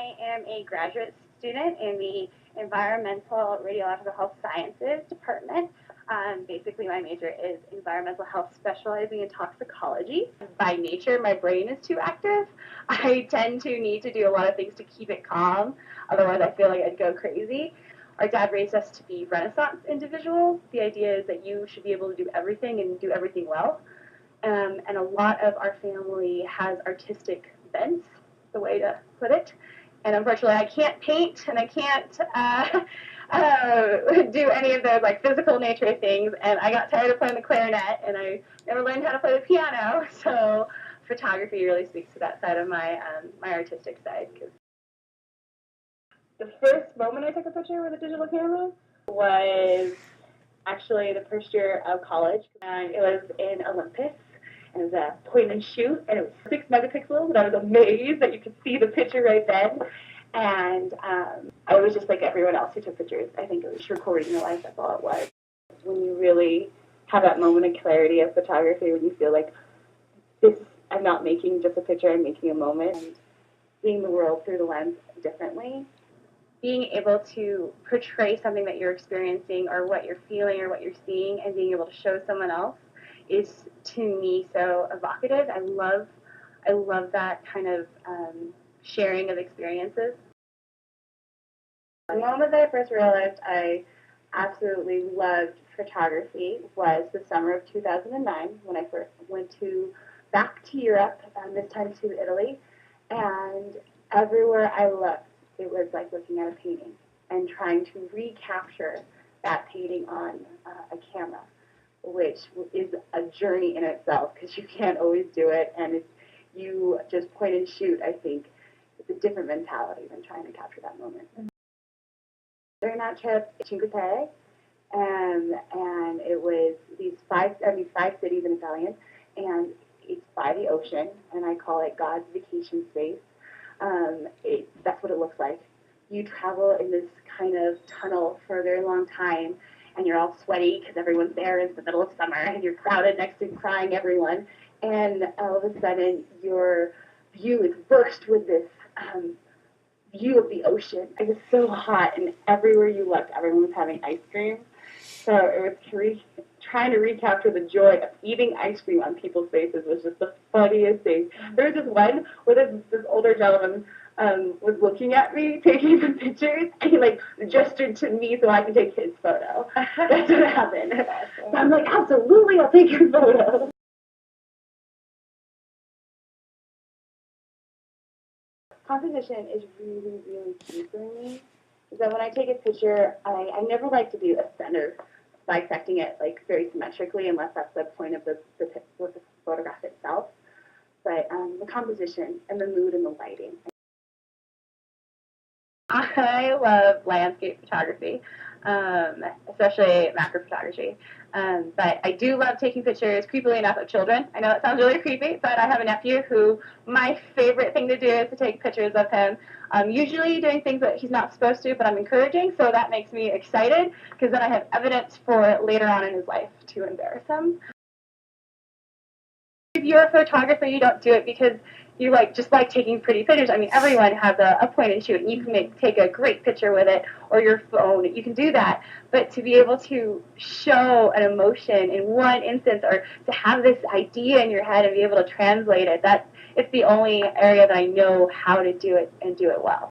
I am a graduate student in the Environmental Radiological Health Sciences department. Basically, my major is environmental health, specializing in toxicology. By nature, my brain is too active. I tend to need to do a lot of things to keep it calm, otherwise I feel like I'd go crazy. Our dad raised us to be Renaissance individuals. The idea is that you should be able to do everything and do everything well. And a lot of our family has artistic bents, the way to put it. And unfortunately, I can't paint and I can't do any of those like physical nature things. And I got tired of playing the clarinet, and I never learned how to play the piano. So photography really speaks to that side of my my artistic side. The first moment I took a picture with a digital camera was actually the first year of college, and it was in Olympus. And it was a point and shoot, and it was 6 megapixels, and I was amazed that you could see the picture right then. And I was just like everyone else who took pictures. I think it was recording your life, that's all it was. When you really have that moment of clarity of photography, when you feel like this, I'm not making just a picture, I'm making a moment, and seeing the world through the lens differently. Being able to portray something that you're experiencing or what you're feeling or what you're seeing and being able to show someone else is, to me, so evocative. I love that kind of sharing of experiences. The moment that I first realized I absolutely loved photography was the summer of 2009 when I first went back to Europe, this time to Italy, and everywhere I looked, it was like looking at a painting and trying to recapture that painting on a camera, which is a journey in itself because you can't always do it, and if you just point and shoot, I think it's a different mentality than trying to capture that moment. During that trip, Cinque Terre, and it was these five cities in Italian, and it's by the ocean, and I call it God's vacation space. That's what it looks like. You travel in this kind of tunnel for a very long time, and you're all sweaty because everyone's there. It's the middle of summer, and you're crowded next to crying everyone. And all of a sudden, your view is burst with this view of the ocean. It was so hot, and everywhere you looked, everyone was having ice cream. So it was trying to recapture the joy of eating ice cream on people's faces was just the funniest thing. There was this one where this older gentleman was looking at me, taking some pictures, and he like gestured to me so I could take his photo. That's what happened. So I'm like, absolutely, I'll take your photo. Composition is really, really key for me. So when I take a picture, I never like to do a center, bisecting it like very symmetrically, unless that's the point of the photograph itself. But the composition and the mood and the lighting. I love landscape photography, especially macro photography. But I do love taking pictures, creepily enough, of children. I know that sounds really creepy, but I have a nephew who my favorite thing to do is to take pictures of him. Usually doing things that he's not supposed to, but I'm encouraging, so that makes me excited, because then I have evidence for later on in his life to embarrass him. If you're a photographer, you don't do it because you just like taking pretty pictures. I mean, everyone has a point and shoot, and you can take a great picture with it, or your phone. You can do that. But to be able to show an emotion in one instance, or to have this idea in your head and be able to translate it, it's the only area that I know how to do it and do it well.